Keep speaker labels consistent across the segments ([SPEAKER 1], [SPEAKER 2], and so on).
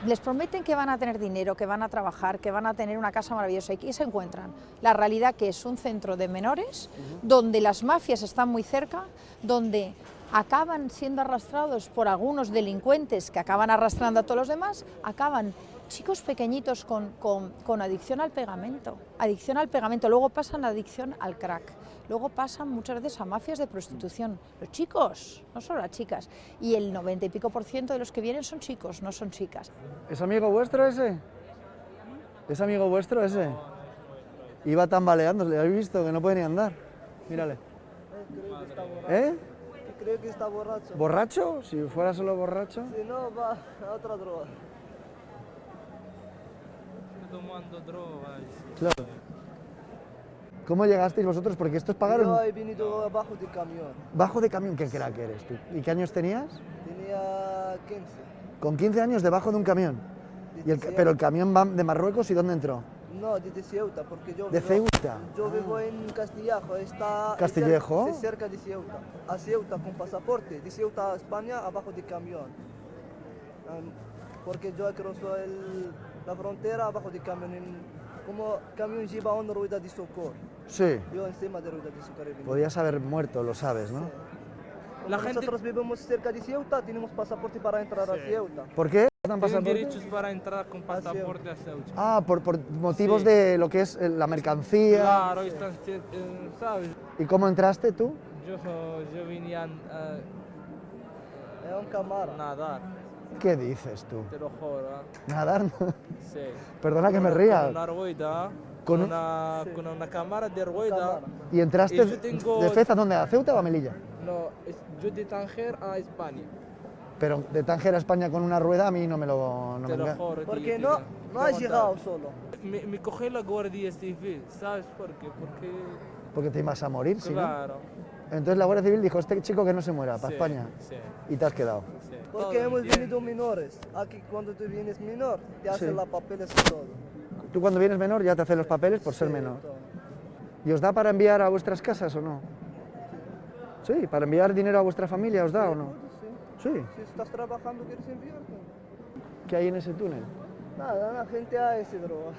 [SPEAKER 1] les prometen que van a tener dinero, que van a trabajar, que van a tener una casa maravillosa, y ¿qué se encuentran? La realidad que es un centro de menores, donde las mafias están muy cerca, donde acaban siendo arrastrados por algunos delincuentes que acaban arrastrando a todos los demás, acaban chicos pequeñitos con adicción al pegamento, luego pasan a adicción al crack, luego pasan muchas veces a mafias de prostitución, los chicos, no solo las chicas, y el 90 y pico % de los que vienen son chicos, no son chicas.
[SPEAKER 2] ¿Es amigo vuestro ese? ¿Es amigo vuestro ese? Iba tambaleando, ¿le habéis visto? Que no puede ni andar. Mírale.
[SPEAKER 3] Creo que está borracho.
[SPEAKER 2] ¿Eh?
[SPEAKER 3] Creo que está borracho.
[SPEAKER 2] ¿Borracho? Si fuera solo borracho.
[SPEAKER 3] Si no, va a otra droga.
[SPEAKER 4] Tomando drogas.
[SPEAKER 2] Claro. ¿Cómo llegasteis vosotros? Porque estos pagaron...
[SPEAKER 3] Yo he venido abajo de camión.
[SPEAKER 2] ¿Bajo de camión? ¿Qué crack eres tú? ¿Y qué años tenías?
[SPEAKER 3] Tenía 15.
[SPEAKER 2] Con 15 años debajo de un camión. Pero el camión va de Marruecos, ¿y dónde entró?
[SPEAKER 3] No, de Ceuta, porque yo
[SPEAKER 2] ¿De Ceuta?
[SPEAKER 3] Yo vivo en Castillejo, está
[SPEAKER 2] ¿Castillejo?
[SPEAKER 3] cerca de Ceuta. A Ceuta con pasaporte, de Ceuta a España abajo de camión. Porque yo cruzo la frontera abajo de camión, como camión lleva una rueda de socorro.
[SPEAKER 2] Sí.
[SPEAKER 3] Yo encima de rueda de socorro.
[SPEAKER 2] Podías haber muerto, lo sabes, ¿no?
[SPEAKER 3] Sí. Nosotros vivimos cerca de Ceuta, tenemos pasaporte para entrar a Ceuta.
[SPEAKER 2] ¿Por qué?
[SPEAKER 4] Tienen derechos para entrar con pasaporte a Ceuta.
[SPEAKER 2] Ah, por motivos de lo que es la mercancía.
[SPEAKER 4] Claro, están, ¿sabes?
[SPEAKER 2] ¿Y cómo entraste tú?
[SPEAKER 4] Yo venía
[SPEAKER 3] Es un cámara.
[SPEAKER 4] a nadar,
[SPEAKER 2] ¿Qué dices tú?
[SPEAKER 4] te lo juro.
[SPEAKER 2] ¿Nadar?
[SPEAKER 4] Sí.
[SPEAKER 2] Perdona que me ría.
[SPEAKER 4] Con una rueda,
[SPEAKER 2] Con
[SPEAKER 4] con una cámara de rueda.
[SPEAKER 2] ¿Y entraste
[SPEAKER 4] Y yo tengo-
[SPEAKER 2] de Fez a dónde? ¿A Ceuta o a Melilla?
[SPEAKER 4] No, yo de Tánger a España.
[SPEAKER 2] Pero de Tánger a España con una rueda a mí no me lo...
[SPEAKER 4] Te lo juro. tío,
[SPEAKER 3] Porque
[SPEAKER 4] tío.
[SPEAKER 3] no has llegado solo.
[SPEAKER 4] Me cogió la Guardia Civil, ¿sabes por qué?
[SPEAKER 2] Porque te ibas a morir, ¿sí? ¿no?
[SPEAKER 4] Claro.
[SPEAKER 2] Entonces la Guardia Civil dijo, este chico que no se muera, para
[SPEAKER 4] Sí,
[SPEAKER 2] España.
[SPEAKER 4] Sí,
[SPEAKER 2] Y te has quedado.
[SPEAKER 4] sí.
[SPEAKER 3] Porque
[SPEAKER 4] Todo
[SPEAKER 3] hemos
[SPEAKER 4] bien.
[SPEAKER 3] venido menores. Aquí cuando tú vienes menor, te hacen
[SPEAKER 2] Sí.
[SPEAKER 3] los papeles y todo.
[SPEAKER 2] Tú cuando vienes menor ya te hacen los papeles por ser
[SPEAKER 3] Sí,
[SPEAKER 2] menor.
[SPEAKER 3] todo.
[SPEAKER 2] ¿Y os da para enviar a vuestras casas o no? Sí, para enviar dinero a vuestra familia os da o no.
[SPEAKER 3] Sí.
[SPEAKER 2] Sí.
[SPEAKER 3] Si estás trabajando, quieres enviarte.
[SPEAKER 2] ¿Qué hay en ese túnel?
[SPEAKER 3] Nada, la gente hace droga.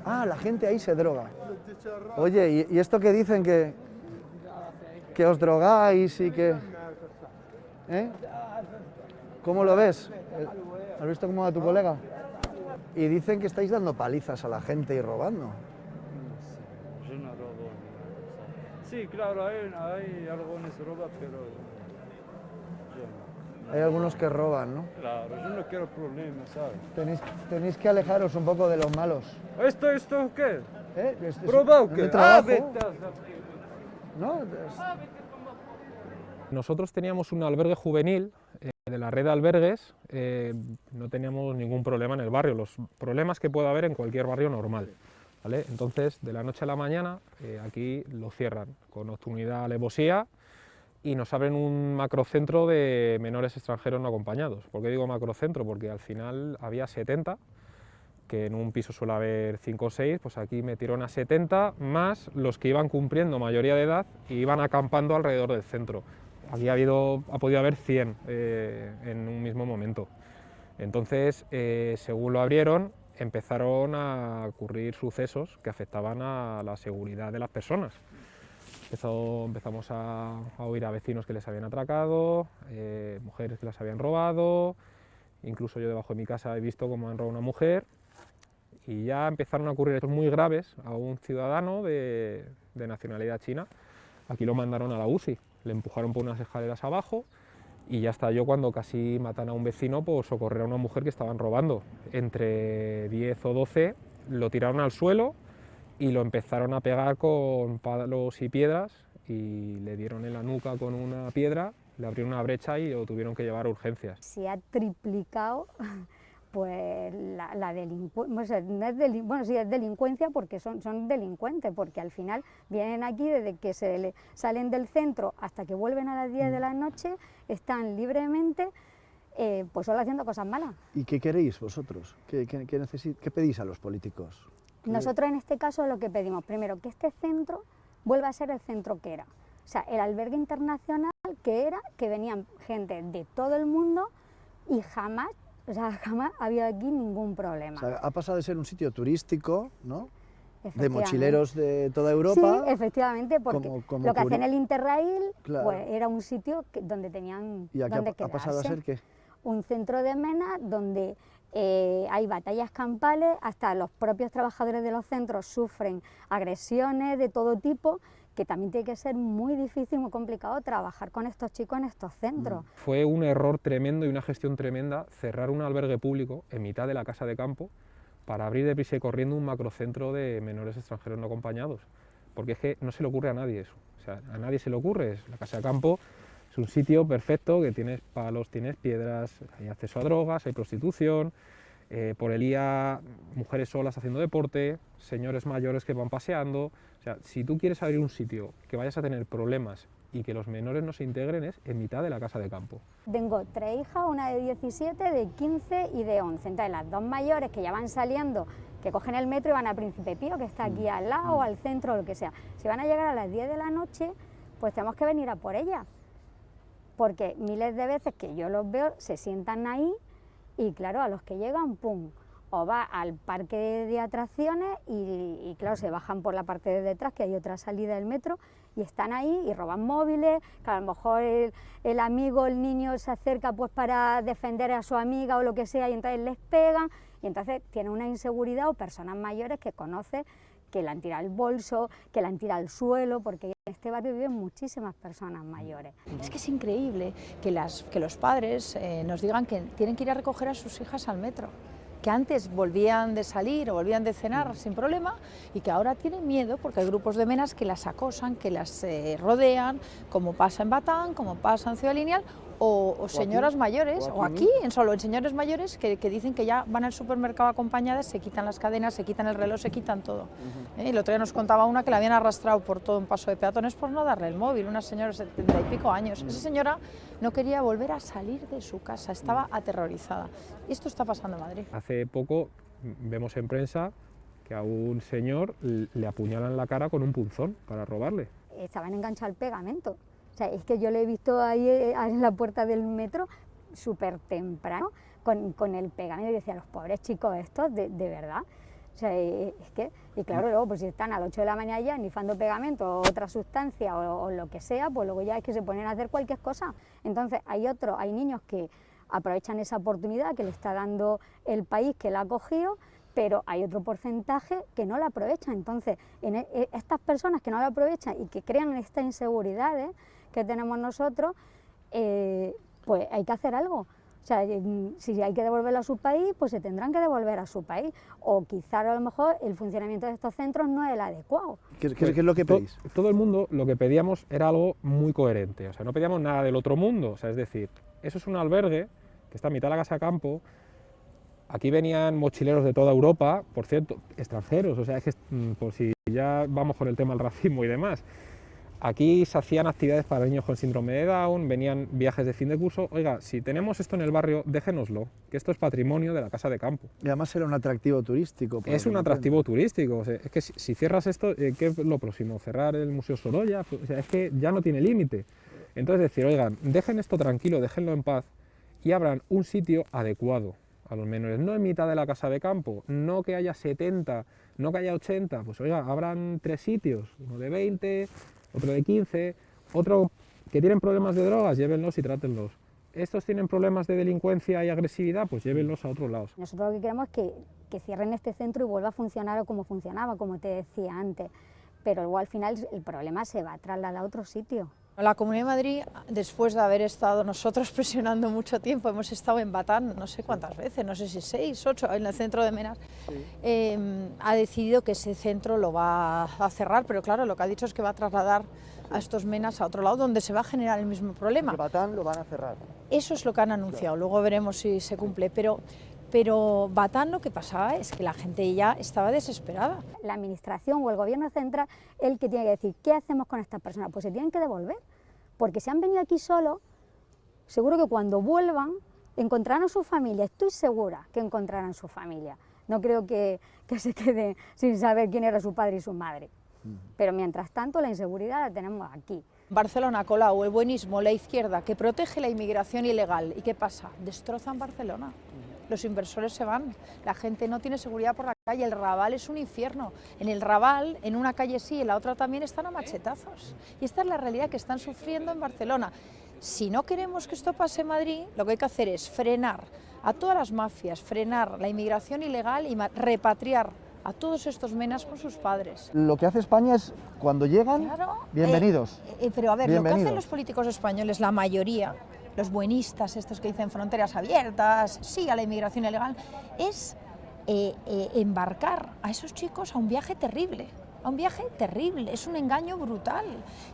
[SPEAKER 2] Ah, la gente ahí se droga. Oye, ¿y esto que dicen que os drogáis y que... ¿Eh? ¿Cómo lo ves? ¿Has visto cómo va tu colega? Y dicen que estáis dando palizas a la gente y robando.
[SPEAKER 5] Yo no robo. Sí, claro, hay algunos roban, pero yo no.
[SPEAKER 2] Hay algunos que roban, ¿no?
[SPEAKER 5] Claro, yo no quiero problemas, ¿sabes?
[SPEAKER 2] Tenéis que alejaros un poco de los malos.
[SPEAKER 5] ¿Esto qué?
[SPEAKER 2] ¿Eh?
[SPEAKER 5] ¿Proba o
[SPEAKER 2] ¿de
[SPEAKER 5] qué?
[SPEAKER 2] trabajo?
[SPEAKER 5] Vete.
[SPEAKER 2] ¿No?
[SPEAKER 6] Nosotros teníamos un albergue juvenil de la red de albergues, no teníamos ningún problema en el barrio, los problemas que puede haber en cualquier barrio normal. ¿Vale? Entonces, de la noche a la mañana, aquí lo cierran con nocturnidad, alevosía, y nos abren un macrocentro de menores extranjeros no acompañados. ¿Por qué digo macrocentro? Porque al final había 70, que en un piso suele haber 5 o 6, pues aquí metieron a 70, más los que iban cumpliendo mayoría de edad y iban acampando alrededor del centro. Aquí ha podido haber 100 en un mismo momento. Entonces, según lo abrieron, empezaron a ocurrir sucesos que afectaban a la seguridad de las personas. Empezamos a oír a vecinos que les habían atracado, mujeres que las habían robado, incluso yo debajo de mi casa he visto cómo han robado a una mujer, y ya empezaron a ocurrir hechos muy graves a un ciudadano de nacionalidad china. Aquí lo mandaron a la UCI, le empujaron por unas escaleras abajo y ya estalló cuando casi matan a un vecino por socorrer a una mujer que estaban robando. Entre 10 o 12 lo tiraron al suelo y lo empezaron a pegar con palos y piedras y le dieron en la nuca con una piedra, le abrieron una brecha y lo tuvieron que llevar a urgencias.
[SPEAKER 7] Se ha triplicado pues la delincuencia, bueno, sí es delincuencia porque son delincuentes, porque al final vienen aquí desde que salen del centro hasta que vuelven a las 10 de la noche, están libremente, pues solo haciendo cosas malas.
[SPEAKER 2] ¿Y qué queréis vosotros? ¿Qué pedís a los políticos?
[SPEAKER 7] Nosotros en este caso lo que pedimos, primero, que este centro vuelva a ser el centro que era. O sea, el albergue internacional que era, que venían gente de todo el mundo y jamás O sea, jamás ha habido aquí ningún problema.
[SPEAKER 2] O sea, ha pasado de ser un sitio turístico, ¿no?, de
[SPEAKER 7] Efectivamente.
[SPEAKER 2] mochileros de toda Europa.
[SPEAKER 7] Sí, efectivamente, porque
[SPEAKER 2] como
[SPEAKER 7] lo que hacen el Interrail,
[SPEAKER 2] Claro.
[SPEAKER 7] pues era un sitio donde tenían
[SPEAKER 2] ¿Y aquí
[SPEAKER 7] donde
[SPEAKER 2] ha pasado a
[SPEAKER 7] quedarse.
[SPEAKER 2] ser qué?
[SPEAKER 7] Un centro de menas donde hay batallas campales, hasta los propios trabajadores de los centros sufren agresiones de todo tipo, que también tiene que ser muy difícil, muy complicado trabajar con estos chicos en estos centros.
[SPEAKER 6] Fue un error tremendo y una gestión tremenda cerrar un albergue público en mitad de la casa de campo para abrir deprisa y corriendo un macrocentro de menores extranjeros no acompañados, porque es que no se le ocurre a nadie eso, o sea, a nadie se le ocurre. La casa de campo es un sitio perfecto, que tienes palos, tienes piedras, hay acceso a drogas, hay prostitución, por el día mujeres solas haciendo deporte, señores mayores que van paseando. O sea, si tú quieres abrir un sitio que vayas a tener problemas y que los menores no se integren, es en mitad de la casa de campo.
[SPEAKER 7] Tengo 3 hijas, una de 17, de 15 y de 11. Entonces las 2 mayores que ya van saliendo, que cogen el metro y van a Príncipe Pío, que está aquí al lado, o al centro, o lo que sea. Si van a llegar a las 10 de la noche, pues tenemos que venir a por ellas. Porque miles de veces que yo los veo, se sientan ahí y claro, a los que llegan, ¡pum!, o va al parque de atracciones y claro, se bajan por la parte de detrás, que hay otra salida del metro, y están ahí y roban móviles, que a lo mejor el amigo, el niño se acerca pues para defender a su amiga o lo que sea, y entonces les pegan, y entonces tienen una inseguridad, o personas mayores que conocen que le han tirado el bolso, que le han tirado al suelo, porque en este barrio viven muchísimas personas mayores.
[SPEAKER 1] Es que es increíble que los padres nos digan que tienen que ir a recoger a sus hijas al metro, que antes volvían de salir o volvían de cenar sin problema y que ahora tienen miedo porque hay grupos de menas que las acosan, que las rodean, como pasa en Batán, como pasa en Ciudad Lineal, o señoras mayores, o aquí, en señores mayores que dicen que ya van al supermercado acompañadas, se quitan las cadenas, se quitan el reloj, se quitan todo. Y el otro día nos contaba una que la habían arrastrado por todo un paso de peatones por no darle el móvil, una señora de 70 y pico años. Esa señora no quería volver a salir de su casa, estaba aterrorizada. Y esto está pasando en Madrid.
[SPEAKER 6] Hace poco vemos en prensa que a un señor le apuñalan la cara con un punzón para robarle.
[SPEAKER 7] Estaban enganchados al pegamento. O sea, es que yo le he visto ahí en la puerta del metro súper temprano con el pegamento y decía, los pobres chicos estos, de verdad. O sea, es que, y claro, luego pues si están a las 8 de la mañana ya nifando pegamento o otra sustancia o lo que sea, pues luego ya es que se ponen a hacer cualquier cosa. Entonces hay niños que aprovechan esa oportunidad que le está dando el país que la ha cogido, pero hay otro porcentaje que no la aprovechan. Entonces, estas personas que no la aprovechan y que crean estas inseguridades que tenemos nosotros, pues hay que hacer algo. O sea, si hay que devolverlo a su país, pues se tendrán que devolver a su país. O quizá a lo mejor el funcionamiento de estos centros no es el adecuado.
[SPEAKER 2] ¿Qué es lo que pedís?
[SPEAKER 6] Todo el mundo lo que pedíamos era algo muy coherente, o sea, no pedíamos nada del otro mundo, o sea, es decir, eso es un albergue que está a mitad de la casa de campo. Aquí venían mochileros de toda Europa, por cierto, extranjeros, o sea, es que por si ya vamos con el tema del racismo y demás. Aquí se hacían actividades para niños con síndrome de Down, venían viajes de fin de curso. Oiga, si tenemos esto en el barrio, déjenoslo, que esto es patrimonio de la casa de campo.
[SPEAKER 2] Y además era un atractivo turístico.
[SPEAKER 6] Es un atractivo turístico, o sea, es que si cierras esto, ¿qué es lo próximo? ¿Cerrar el Museo Sorolla? O sea, es que ya no tiene límite. Entonces decir, oigan, dejen esto tranquilo, déjenlo en paz y abran un sitio adecuado a los menores, no en mitad de la casa de campo, no que haya 70, no que haya 80, pues oiga, abran 3 sitios, uno de 20, otro de 15, otro que tienen problemas de drogas, llévenlos y trátenlos. Estos tienen problemas de delincuencia y agresividad, pues llévenlos a otros lados.
[SPEAKER 7] Nosotros lo que queremos es que cierren este centro y vuelva a funcionar como funcionaba, como te decía antes, pero luego al final el problema se va a trasladar a otro sitio.
[SPEAKER 1] La Comunidad de Madrid, después de haber estado nosotros presionando mucho tiempo, hemos estado en Batán no sé cuántas veces, no sé si 6, 8, en el centro de Menas, ha decidido que ese centro lo va a cerrar, pero claro, lo que ha dicho es que va a trasladar a estos menas a otro lado donde se va a generar el mismo problema.
[SPEAKER 2] El Batán lo van a cerrar.
[SPEAKER 1] Eso es lo que han anunciado, luego veremos si se cumple, pero Batán lo que pasaba es que la gente ya estaba desesperada.
[SPEAKER 7] La administración o el gobierno central es el que tiene que decir, ¿qué hacemos con estas personas? Pues se tienen que devolver, porque si han venido aquí solos, seguro que cuando vuelvan encontrarán a su familia, estoy segura que encontrarán su familia. No creo que se queden sin saber quién era su padre y su madre. Pero mientras tanto la inseguridad la tenemos aquí.
[SPEAKER 1] Barcelona, Colau, el buenismo, la izquierda, que protege la inmigración ilegal. ¿Y qué pasa? Destrozan Barcelona. los inversores se van, la gente no tiene seguridad por la calle, el Raval es un infierno. En el Raval, en una calle sí, en la otra también están a machetazos. Y esta es la realidad que están sufriendo en Barcelona. Si no queremos que esto pase en Madrid, lo que hay que hacer es frenar a todas las mafias, frenar la inmigración ilegal y repatriar a todos estos menas con sus padres.
[SPEAKER 2] Lo que hace España es, cuando llegan,
[SPEAKER 1] Claro,
[SPEAKER 2] bienvenidos.
[SPEAKER 1] Pero a ver, lo que
[SPEAKER 2] Bienvenidos.
[SPEAKER 1] hacen los políticos españoles, la mayoría, los buenistas, estos que dicen fronteras abiertas, sí a la inmigración ilegal, es embarcar a esos chicos a un viaje terrible, es un engaño brutal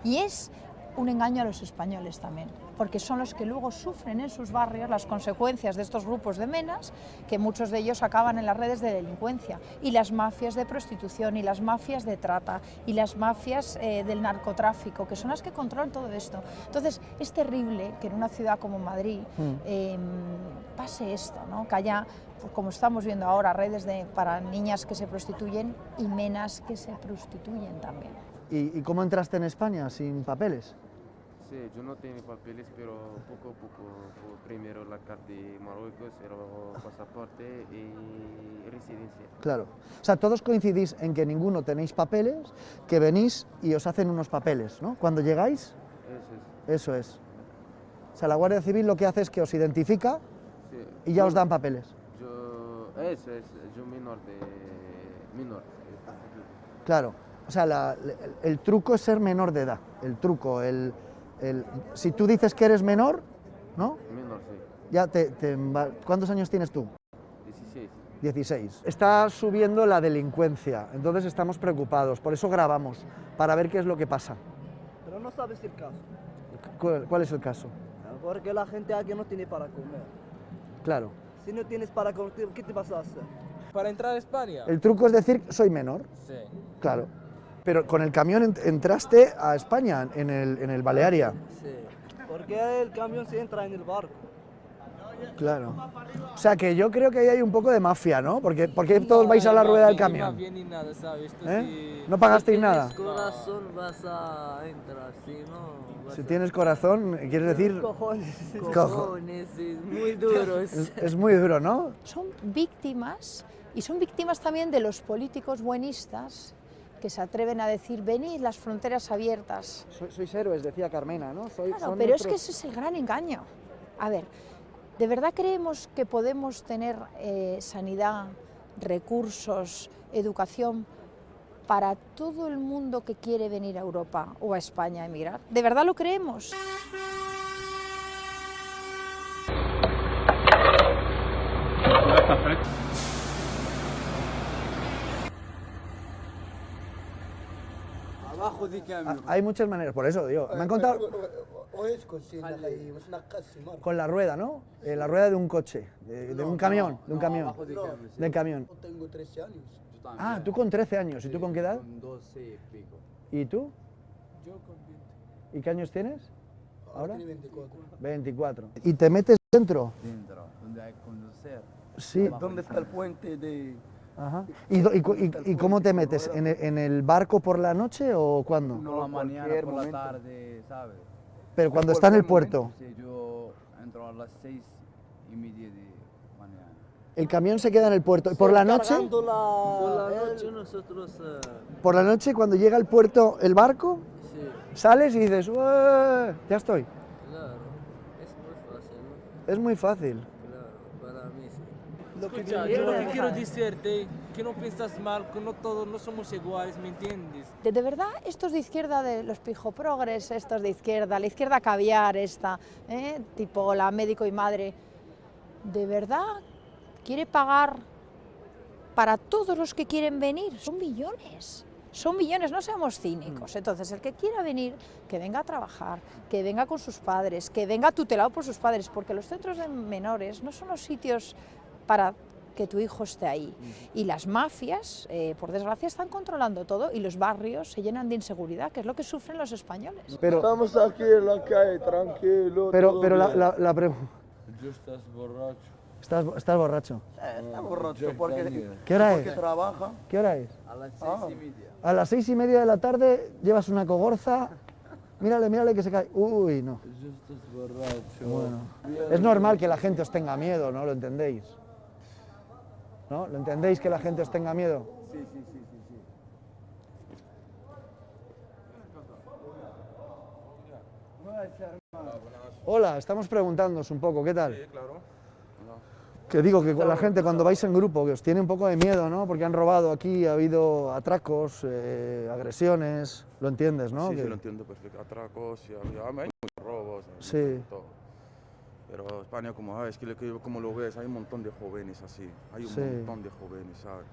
[SPEAKER 1] y es un engaño a los españoles también, porque son los que luego sufren en sus barrios las consecuencias de estos grupos de menas, que muchos de ellos acaban en las redes de delincuencia, y las mafias de prostitución, y las mafias de trata, y las mafias del narcotráfico, que son las que controlan todo esto. Entonces, es terrible que en una ciudad como Madrid pase esto, ¿no? Que haya, como estamos viendo ahora, redes para niñas que se prostituyen y menas que se prostituyen también.
[SPEAKER 2] ¿Y cómo entraste en España sin papeles?
[SPEAKER 8] Sí, yo no tenía papeles, pero poco a poco, primero la carta de Marruecos, y luego pasaporte y residencia.
[SPEAKER 2] Claro. O sea, todos coincidís en que ninguno tenéis papeles, que venís y os hacen unos papeles, ¿no? Cuando llegáis,
[SPEAKER 8] Eso es.
[SPEAKER 2] eso es. O sea, la Guardia Civil lo que hace es que os identifica
[SPEAKER 8] Sí.
[SPEAKER 2] y ya os dan papeles.
[SPEAKER 8] Eso es, yo menor.
[SPEAKER 2] Claro. O sea, el truco es ser menor de edad. El truco, si tú dices que eres menor, ¿no?
[SPEAKER 8] Menor, sí.
[SPEAKER 2] Ya ¿cuántos años tienes tú?
[SPEAKER 8] 16.
[SPEAKER 2] 16. Está subiendo la delincuencia, entonces estamos preocupados, por eso grabamos, para ver qué es lo que pasa.
[SPEAKER 3] Pero no sabes el caso,
[SPEAKER 2] ¿Cuál es el caso?
[SPEAKER 3] porque la gente aquí no tiene para comer.
[SPEAKER 2] Claro.
[SPEAKER 3] Si no tienes para comer, ¿qué te vas a hacer?
[SPEAKER 4] Para entrar a España.
[SPEAKER 2] El truco es decir, soy menor,
[SPEAKER 4] Sí.
[SPEAKER 2] claro. Pero con el camión entraste a España, en el Balearia.
[SPEAKER 3] Sí. Porque el camión se entra en el barco.
[SPEAKER 2] Claro. O sea que yo creo que ahí hay un poco de mafia, ¿no? Porque todos vais a la rueda del
[SPEAKER 4] Ni
[SPEAKER 2] camión.
[SPEAKER 4] bien ni nada, ¿sabes? Esto
[SPEAKER 2] ¿Eh?
[SPEAKER 4] sí-
[SPEAKER 2] ¿No pagasteis nada?
[SPEAKER 3] Corazón vas a entrar, si no...
[SPEAKER 2] Si tienes corazón, quieres decir...
[SPEAKER 3] Cojones.
[SPEAKER 2] Cojones,
[SPEAKER 3] muy duros.
[SPEAKER 2] Es muy duro, ¿no?
[SPEAKER 1] Son víctimas, y son víctimas también de los políticos buenistas que se atreven a decir, venid, las fronteras abiertas.
[SPEAKER 2] Sois héroes, decía Carmena, ¿no?
[SPEAKER 1] Claro, pero es que ese es el gran engaño. A ver, ¿de verdad creemos que podemos tener sanidad, recursos, educación para todo el mundo que quiere venir a Europa o a España a emigrar? ¿De verdad lo creemos?
[SPEAKER 2] Hay muchas maneras, por eso digo, me han contado con la rueda, ¿no? La rueda de un coche, de un camión, del camión.
[SPEAKER 9] Tengo 13 años.
[SPEAKER 2] Ah, tú con 13 años, ¿y tú con qué edad?
[SPEAKER 9] Con 12 y pico.
[SPEAKER 2] ¿Y tú?
[SPEAKER 4] Yo con 20.
[SPEAKER 2] ¿Y qué años tienes? ¿Ahora?
[SPEAKER 9] Tiene 24.
[SPEAKER 2] 24. ¿Y te metes dentro?
[SPEAKER 9] Dentro, donde hay que conocer.
[SPEAKER 2] Sí.
[SPEAKER 9] ¿Dónde está el puente de...?
[SPEAKER 2] Ajá. ¿Y cómo te metes? ¿En el barco por la noche o cuándo?
[SPEAKER 9] Por la mañana, por la tarde, ¿sabes?
[SPEAKER 2] Pero cuando está en el puerto.
[SPEAKER 9] Sí, yo entro a las 6:30 de mañana.
[SPEAKER 2] El camión se queda en el puerto. ¿Y por la noche?
[SPEAKER 3] Por la noche nosotros...
[SPEAKER 2] Por la noche, cuando llega al puerto el barco,
[SPEAKER 3] sí,
[SPEAKER 2] sales y dices, "Ué, ya estoy".
[SPEAKER 3] claro. Es muy fácil, ¿no?
[SPEAKER 2] Es muy fácil.
[SPEAKER 3] Claro, para mí sí.
[SPEAKER 4] Escucha, yo lo que quiero decirte que no piensas mal, que no todos no somos iguales, ¿me entiendes?
[SPEAKER 1] De verdad, estos de izquierda, de los pijoprogres, estos de izquierda, la izquierda caviar esta, tipo la médico y madre, ¿de verdad quiere pagar para todos los que quieren venir? Son millones, no seamos cínicos. Entonces, el que quiera venir, que venga a trabajar, que venga con sus padres, que venga tutelado por sus padres, porque los centros de menores no son los sitios para que tu hijo esté ahí. Y las mafias, por desgracia, están controlando todo y los barrios se llenan de inseguridad, que es lo que sufren los españoles.
[SPEAKER 2] Pero,
[SPEAKER 5] Estamos aquí en la calle, tranquilo.
[SPEAKER 2] pero la pregunta...
[SPEAKER 5] Yo estás borracho.
[SPEAKER 2] Estás borracho.
[SPEAKER 9] Está borracho porque
[SPEAKER 2] ¿Qué hora es?
[SPEAKER 9] trabaja
[SPEAKER 2] ¿Qué hora es?
[SPEAKER 9] a las 6:30.
[SPEAKER 2] A las 6:30 de la tarde llevas una cogorza. Mírale que se cae. Uy, no.
[SPEAKER 5] Yo estás borracho.
[SPEAKER 2] Bueno. Es normal que la gente os tenga miedo, ¿no? ¿Lo entendéis? ¿No? ¿Lo entendéis que la gente os tenga miedo?
[SPEAKER 5] Sí, sí, sí, sí, sí.
[SPEAKER 2] Hola, estamos preguntándoos un poco, ¿qué tal?
[SPEAKER 5] Sí, claro.
[SPEAKER 2] Que digo que la gente cuando vais en grupo, que os tiene un poco de miedo, ¿no? Porque han robado aquí, ha habido atracos, agresiones, lo entiendes, ¿no?
[SPEAKER 5] Sí,
[SPEAKER 2] Que-
[SPEAKER 5] sí, lo entiendo perfecto. Atracos, sí, hay muchos robos. hay
[SPEAKER 2] Sí.
[SPEAKER 5] mucho todo. Pero España, como sabes, como lo ves, hay un montón de jóvenes así. Hay un
[SPEAKER 2] Sí.
[SPEAKER 5] montón de jóvenes, ¿sabes?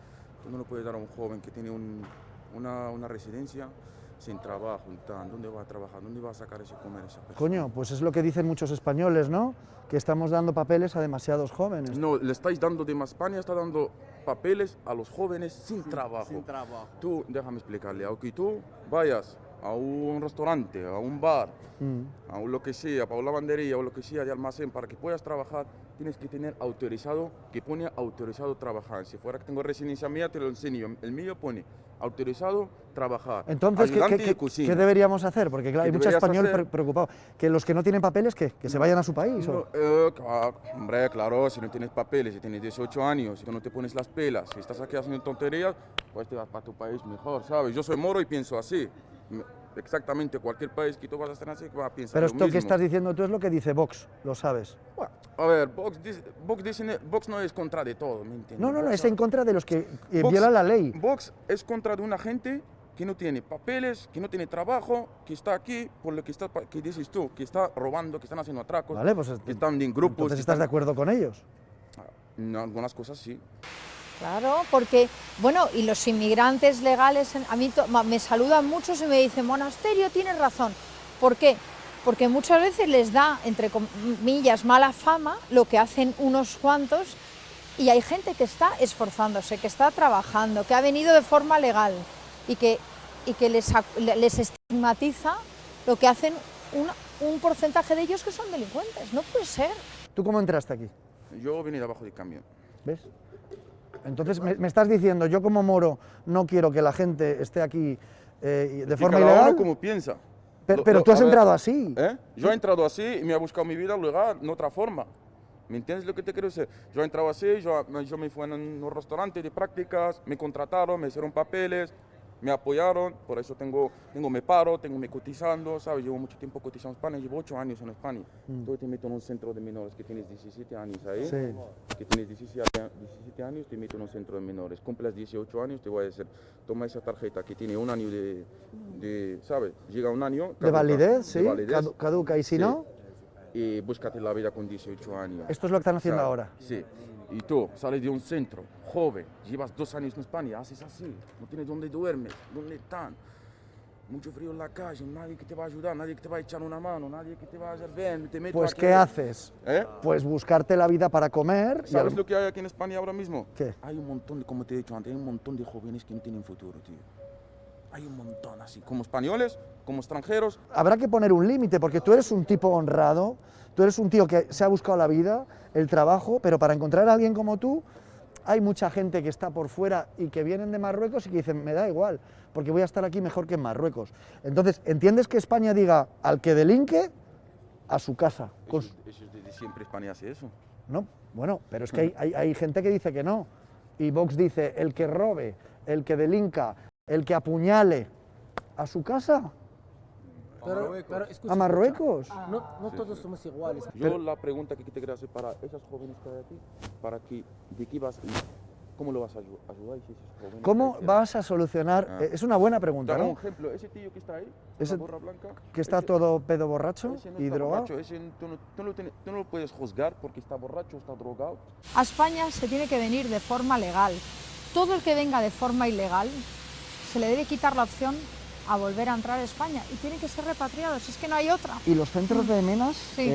[SPEAKER 5] Tú no le puedes dar a un joven que tiene una residencia sin trabajo, ¿dónde va a trabajar? ¿Dónde va a sacar ese comer esa persona?
[SPEAKER 2] Coño, pues es lo que dicen muchos españoles, ¿no? Que estamos dando papeles a demasiados jóvenes.
[SPEAKER 5] No, le estáis dando España está dando papeles a los jóvenes sin trabajo.
[SPEAKER 9] Sin trabajo.
[SPEAKER 5] Tú, déjame explicarle, aunque tú vayas a un restaurante, a un bar, a un lo que sea, para una lavandería o lo que sea de almacén, para que puedas trabajar, tienes que tener autorizado, que pone autorizado trabajar. Si fuera que tengo residencia mía, te lo enseño. El mío pone autorizado trabajar.
[SPEAKER 2] Entonces,
[SPEAKER 5] ayudante
[SPEAKER 2] ¿qué
[SPEAKER 5] de cocina.
[SPEAKER 2] qué deberíamos hacer? Porque claro, hay
[SPEAKER 5] ¿Qué
[SPEAKER 2] mucho
[SPEAKER 5] deberías
[SPEAKER 2] español
[SPEAKER 5] hacer?
[SPEAKER 2] preocupado. Que los que no tienen papeles, ¿qué? ¿Que se vayan a su país?
[SPEAKER 5] No,
[SPEAKER 2] ¿O?
[SPEAKER 5] hombre, claro, si no tienes papeles, si tienes 18 años, si tú no te pones las pelas, si estás aquí haciendo tonterías, pues te vas para tu país mejor, ¿sabes? Yo soy moro y pienso así. Exactamente, cualquier país que tú vas a estar así, va a pensar
[SPEAKER 2] Pero
[SPEAKER 5] lo
[SPEAKER 2] esto que
[SPEAKER 5] mismo.
[SPEAKER 2] estás diciendo tú es lo que dice Vox, lo sabes.
[SPEAKER 5] A ver, Vox no es contra de todo, ¿me entiendes?
[SPEAKER 2] No, no, no,
[SPEAKER 5] Vox
[SPEAKER 2] es en contra de los que
[SPEAKER 5] Vox-
[SPEAKER 2] violan la ley.
[SPEAKER 5] Vox es contra de una gente que no tiene papeles, que no tiene trabajo, que está aquí por lo que dices tú, que está robando, que están haciendo atracos,
[SPEAKER 2] Vale, pues
[SPEAKER 5] que están en grupos.
[SPEAKER 2] entonces
[SPEAKER 5] que
[SPEAKER 2] estás de
[SPEAKER 5] están-
[SPEAKER 2] acuerdo con ellos.
[SPEAKER 5] En algunas cosas sí.
[SPEAKER 1] Claro, porque, bueno, y los inmigrantes legales, a mí me saludan muchos y me dicen, Monasterio, tienes razón. ¿Por qué? Porque muchas veces les da, entre comillas, mala fama lo que hacen unos cuantos y hay gente que está esforzándose, que está trabajando, que ha venido de forma legal y que les estigmatiza lo que hacen un porcentaje de ellos que son delincuentes. No puede ser.
[SPEAKER 2] ¿Tú cómo entraste aquí?
[SPEAKER 5] Yo vine de abajo del camión.
[SPEAKER 2] ¿Ves? Entonces me estás diciendo, yo como moro no quiero que la gente esté aquí de
[SPEAKER 5] Y
[SPEAKER 2] forma
[SPEAKER 5] cada uno
[SPEAKER 2] ilegal,
[SPEAKER 5] como piensa.
[SPEAKER 2] pero tú has
[SPEAKER 5] a ver,
[SPEAKER 2] entrado así.
[SPEAKER 5] ¿eh? Yo he entrado así y me he buscado mi vida legal, en otra forma. ¿Me entiendes lo que te quiero decir? Yo he entrado así, yo me fui en un restaurante de prácticas, me contrataron, me hicieron papeles, me apoyaron, por eso tengo me paro, tengo me cotizando, ¿sabes? Llevo mucho tiempo cotizando en España, llevo 8 años en España. Tú te meto en un centro de menores que tienes 17 años ahí,
[SPEAKER 2] Sí.
[SPEAKER 5] que tienes 17 años, te meto en un centro de menores. Cumples 18 años, te voy a decir, toma esa tarjeta que tiene un año ¿sabes? Llega un año.
[SPEAKER 2] De
[SPEAKER 5] caduca,
[SPEAKER 2] validez, sí,
[SPEAKER 5] de validez.
[SPEAKER 2] caduca, y si
[SPEAKER 5] Sí.
[SPEAKER 2] no,
[SPEAKER 5] Y búscate la vida con 18 años.
[SPEAKER 2] esto es lo que están haciendo
[SPEAKER 5] ¿sabes?
[SPEAKER 2] ahora.
[SPEAKER 5] Sí. Y tú sales de un centro, joven, llevas 2 años en España, haces así, no tienes dónde duermes, dónde están. Mucho frío en la calle, nadie que te va a ayudar, nadie que te va a echar una mano, nadie que te va a hacer bien, te meto
[SPEAKER 2] Pues
[SPEAKER 5] aquí.
[SPEAKER 2] ¿qué haces?
[SPEAKER 5] ¿Eh?
[SPEAKER 2] Pues buscarte la vida para comer. y
[SPEAKER 5] ¿Sabes
[SPEAKER 2] al-
[SPEAKER 5] lo que hay aquí en España ahora mismo?
[SPEAKER 2] ¿Qué?
[SPEAKER 5] Hay un montón, como te he dicho antes, hay un montón de jóvenes que no tienen futuro, tío. Hay un montón así, como españoles, como extranjeros.
[SPEAKER 2] Habrá que poner un límite, porque tú eres un tipo honrado, tú eres un tío que se ha buscado la vida, el trabajo, pero para encontrar a alguien como tú, hay mucha gente que está por fuera y que vienen de Marruecos y que dicen, me da igual, porque voy a estar aquí mejor que en Marruecos. Entonces, ¿entiendes que España diga al que delinque, a su casa?
[SPEAKER 5] Eso desde siempre España hace eso.
[SPEAKER 2] No, bueno, pero es que hay gente que dice que no. Y Vox dice, el que robe, el que delinca, el que apuñale, a su casa,
[SPEAKER 4] Pero escucha,
[SPEAKER 2] a Marruecos.
[SPEAKER 4] no todos somos iguales.
[SPEAKER 5] Yo la pregunta que te quería hacer para esas jóvenes que hay aquí, ¿de qué vas, cómo lo vas a ayudar? Si esos jóvenes
[SPEAKER 2] ¿Cómo
[SPEAKER 5] que-
[SPEAKER 2] vas a solucionar?
[SPEAKER 5] Ah.
[SPEAKER 2] Es una buena
[SPEAKER 5] Te
[SPEAKER 2] pregunta,
[SPEAKER 5] hago un
[SPEAKER 2] ¿no?
[SPEAKER 5] ejemplo, ese tío que está ahí,
[SPEAKER 2] Ese
[SPEAKER 5] con la gorra blanca,
[SPEAKER 2] Que está
[SPEAKER 5] ese-
[SPEAKER 2] todo pedo borracho
[SPEAKER 5] ese no
[SPEAKER 2] y
[SPEAKER 5] está
[SPEAKER 2] drogado.
[SPEAKER 5] borracho, ese tú no lo puedes juzgar porque está borracho o está drogado.
[SPEAKER 1] A España se tiene que venir de forma legal. Todo el que venga de forma ilegal se le debe quitar la opción a volver a entrar a España y tienen que ser repatriados, es que no hay otra.
[SPEAKER 2] Y los centros de menas,
[SPEAKER 1] Sí.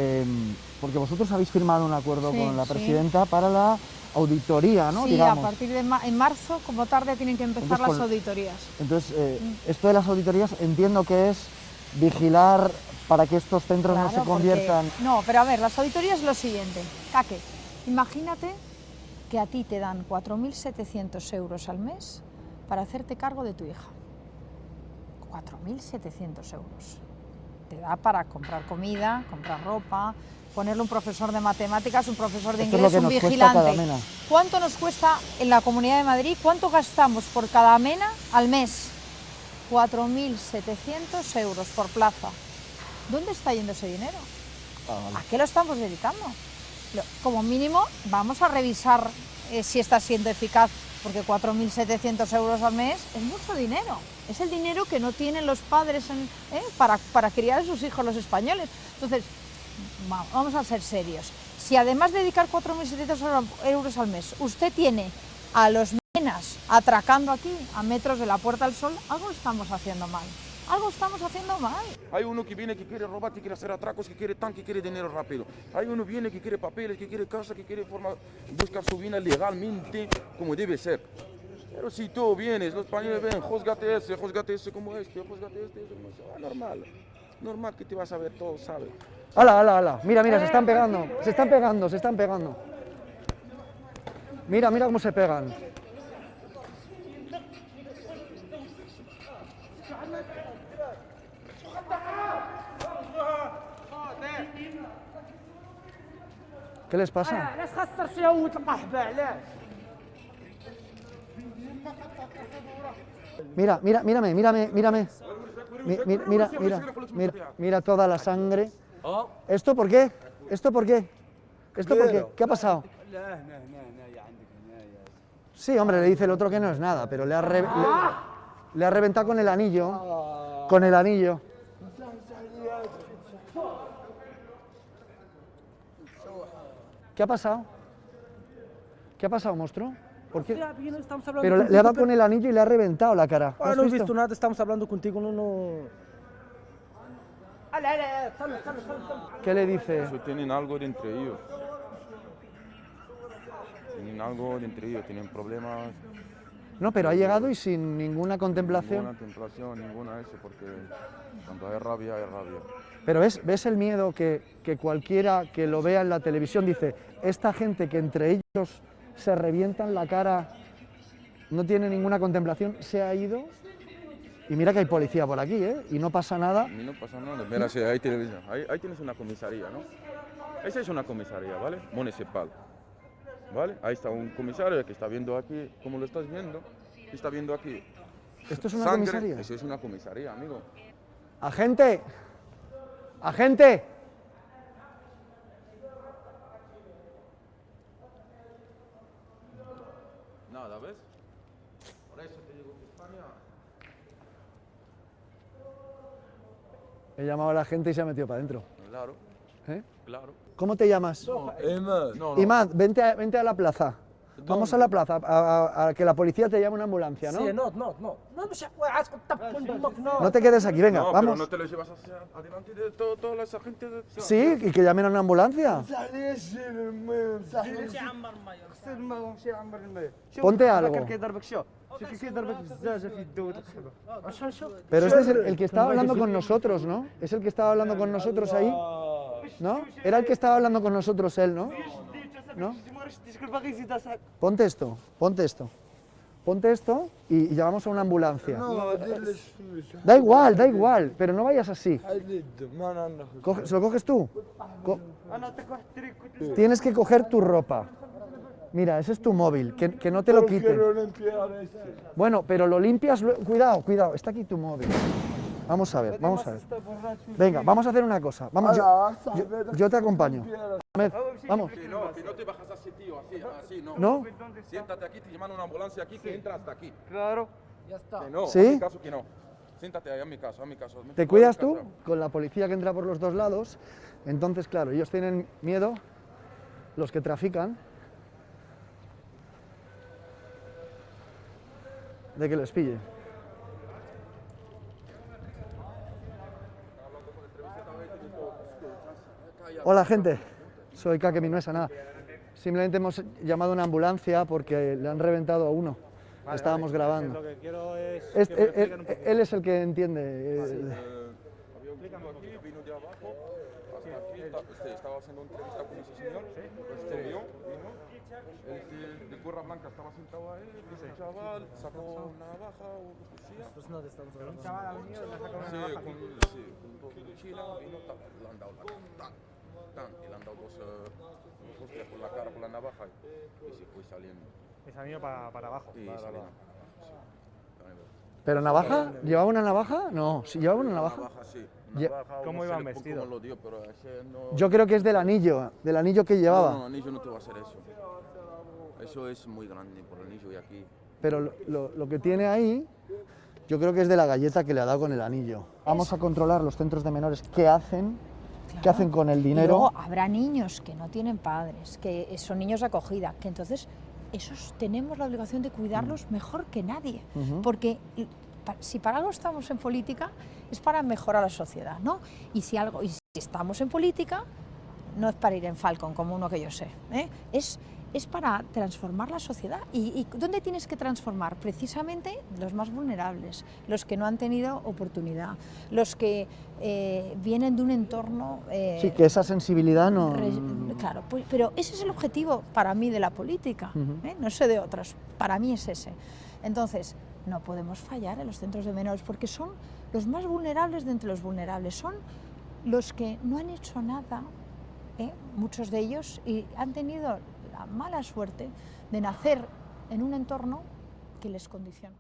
[SPEAKER 2] porque vosotros habéis firmado un acuerdo
[SPEAKER 1] Sí,
[SPEAKER 2] con la
[SPEAKER 1] sí.
[SPEAKER 2] presidenta para la auditoría, ¿no?
[SPEAKER 1] Sí,
[SPEAKER 2] Digamos.
[SPEAKER 1] a partir de en marzo, como tarde, tienen que empezar
[SPEAKER 2] Entonces,
[SPEAKER 1] las
[SPEAKER 2] con-
[SPEAKER 1] auditorías.
[SPEAKER 2] Entonces, esto de las auditorías entiendo que es vigilar para que estos centros no se
[SPEAKER 1] Claro,
[SPEAKER 2] conviertan...
[SPEAKER 1] porque- No, pero a ver, las auditorías es lo siguiente. Caque, imagínate que a ti te dan 4.700 euros al mes para hacerte cargo de tu hija. 4.700 euros. te da para comprar comida, comprar ropa, ponerle un profesor de matemáticas, un profesor de
[SPEAKER 2] Esto es lo
[SPEAKER 1] inglés,
[SPEAKER 2] que
[SPEAKER 1] un
[SPEAKER 2] nos cuesta cada
[SPEAKER 1] vigilante.
[SPEAKER 2] mena.
[SPEAKER 1] ¿Cuánto nos cuesta en la Comunidad de Madrid? ¿Cuánto gastamos por cada mena al mes? 4.700 euros por plaza. ¿Dónde está yendo ese dinero? ¿A qué lo estamos dedicando? Como mínimo vamos a revisar si está siendo eficaz, porque 4.700 euros al mes es mucho dinero. Es el dinero que no tienen los padres para criar a sus hijos los españoles. Entonces, vamos a ser serios. Si además de dedicar 4.700 euros al mes, usted tiene a los menas atracando aquí a metros de la Puerta del Sol, algo estamos haciendo mal. Algo estamos haciendo mal.
[SPEAKER 5] Hay uno que viene que quiere robar, que quiere hacer atracos, que quiere tanque, que quiere dinero rápido. Hay uno viene que quiere papeles, que quiere casa, que quiere buscar su vida legalmente como debe ser. Pero si tú vienes, los españoles ven, juzgate ese como este, juzgate este como ese. Normal. Normal que te vas a ver todo, ¿sabes?
[SPEAKER 2] ¡Hala, hala, hala! Mira, mira, se están pegando, se están pegando, se están pegando. Mira, mira cómo se pegan. ¿Qué les pasa? Mira, mira, mírame, mírame, mírame. Mira, mira toda la sangre. ¿Esto por qué? ¿Esto por qué? ¿Esto por qué? ¿Qué ha pasado? Sí, hombre, le dice el otro que no es nada, pero le ha reventado con el anillo. Con el anillo. ¿Qué ha pasado? ¿Qué ha pasado, monstruo? ¿Por qué? Pero le ha dado con el anillo y le ha reventado la cara.
[SPEAKER 10] No he visto nada, estamos hablando contigo, no...
[SPEAKER 2] ¿Qué le dice?
[SPEAKER 5] Eso tienen algo de entre ellos. Tienen algo de entre ellos, tienen problemas.
[SPEAKER 2] No, pero ha llegado y sin ninguna contemplación.
[SPEAKER 5] Ninguna contemplación, ninguna eso, porque cuando hay rabia, hay rabia.
[SPEAKER 2] Pero ¿ves el miedo que cualquiera que lo vea en la televisión dice, esta gente que entre ellos se revientan la cara, no tiene ninguna contemplación, se ha ido? Y mira que hay policía por aquí, ¿eh? Y no pasa nada.
[SPEAKER 5] Y no pasa nada. Mira, sí, hay televisión. Ahí tienes una comisaría, ¿no? Esa es una comisaría, ¿vale? Municipal. ¿Vale? Ahí está un comisario que está viendo aquí, como lo estás viendo, está viendo aquí.
[SPEAKER 2] ¿Esto es una
[SPEAKER 5] sangre.
[SPEAKER 2] comisaría?
[SPEAKER 5] Eso es una comisaría, amigo.
[SPEAKER 2] ¡Agente! ¡Agente!
[SPEAKER 5] Nada, ¿ves? Por eso te digo que España...
[SPEAKER 2] He llamado a la gente y se ha metido para adentro.
[SPEAKER 5] Claro,
[SPEAKER 2] ¿Eh?
[SPEAKER 5] claro.
[SPEAKER 2] ¿Cómo te llamas?
[SPEAKER 5] No.
[SPEAKER 2] Imad, vente a la plaza. Vamos a la plaza, a que la policía te llame una ambulancia, ¿no?
[SPEAKER 10] Sí, no.
[SPEAKER 2] No te quedes aquí, venga,
[SPEAKER 5] No,
[SPEAKER 2] vamos.
[SPEAKER 5] pero no te lo llevas hacia adelante de toda esa gente.
[SPEAKER 2] Sí, y que llamen a una ambulancia. Ponte algo. Pero este es el que estaba hablando con nosotros, ¿no? Es el que estaba hablando con nosotros ahí, ¿no? Era el que estaba hablando con nosotros él, ¿no? ¿No? Ponte esto, ponte esto. Ponte esto y llamamos a una ambulancia. Da igual, pero no vayas así. ¿Se lo coges tú? Tienes que coger tu ropa. Mira, ese es tu móvil, que no te lo quiten. Bueno, pero lo limpias, cuidado, está aquí tu móvil. Vamos a ver. Venga, vamos a hacer una cosa. Vamos, yo te acompaño. Vamos.
[SPEAKER 5] Que no te bajas así, tío, así, no.
[SPEAKER 2] ¿No?
[SPEAKER 5] Siéntate aquí, te llaman una ambulancia aquí, que entra hasta aquí.
[SPEAKER 3] Claro.
[SPEAKER 10] Ya está.
[SPEAKER 5] Que no,
[SPEAKER 2] ¿Sí?
[SPEAKER 5] en mi caso que no. Siéntate ahí, a mi caso.
[SPEAKER 2] ¿Te cuidas tú? Con la policía que entra por los dos lados. Entonces, claro, ellos tienen miedo, los que trafican, de que les pille. Hola, gente. Soy Kake Minuesa, nada. Simplemente hemos llamado a una ambulancia porque le han reventado a uno. Estábamos grabando.
[SPEAKER 10] Lo que quiero es...
[SPEAKER 2] Él es el que entiende.
[SPEAKER 5] Había un chico aquí, vino de abajo, hasta aquí, estaba haciendo una entrevista con ese señor, vino, El de gorra blanca estaba sentado ahí, ese chaval sacó una navaja o lo que sea.
[SPEAKER 10] Pues no, estamos hablando.
[SPEAKER 5] Sí, con dos mochilas y no le han dado la tan, y le han dado dos hostias por la cara por la navaja y se fue saliendo.
[SPEAKER 10] Y se han ido para abajo.
[SPEAKER 5] Sí, saliendo.
[SPEAKER 2] ¿Pero navaja? ¿Llevaba una navaja? No, si llevaba una navaja.
[SPEAKER 5] Sí.
[SPEAKER 2] Ye-
[SPEAKER 5] Navaja,
[SPEAKER 10] ¿Cómo
[SPEAKER 5] no sé
[SPEAKER 10] iban
[SPEAKER 5] cómo
[SPEAKER 10] vestidos?
[SPEAKER 5] lo dio, pero ese no...
[SPEAKER 2] Yo creo que es del anillo que llevaba.
[SPEAKER 5] No, anillo no te va a hacer eso. Eso es muy grande por el anillo y aquí.
[SPEAKER 2] Pero lo que tiene ahí, yo creo que es de la galleta que le ha dado con el anillo. Vamos a controlar los centros de menores, qué hacen con el
[SPEAKER 1] Y
[SPEAKER 2] dinero.
[SPEAKER 1] luego habrá niños que no tienen padres, que son niños de acogida, que entonces esos tenemos la obligación de cuidarlos mejor que nadie, porque si para algo estamos en política es para mejorar la sociedad, ¿no? Y si estamos en política no es para ir en Falcon como uno que yo sé, ¿eh? Es para transformar la sociedad. ¿Y dónde tienes que transformar? Precisamente los más vulnerables, los que no han tenido oportunidad, los que vienen de un entorno...
[SPEAKER 2] Sí, que esa sensibilidad no...
[SPEAKER 1] Claro, pues, pero ese es el objetivo para mí de la política, no sé de otras, para mí es ese. Entonces, no podemos fallar en los centros de menores porque son los más vulnerables de entre los vulnerables, son los que no han hecho nada, muchos de ellos, y han tenido la mala suerte de nacer en un entorno que les condiciona.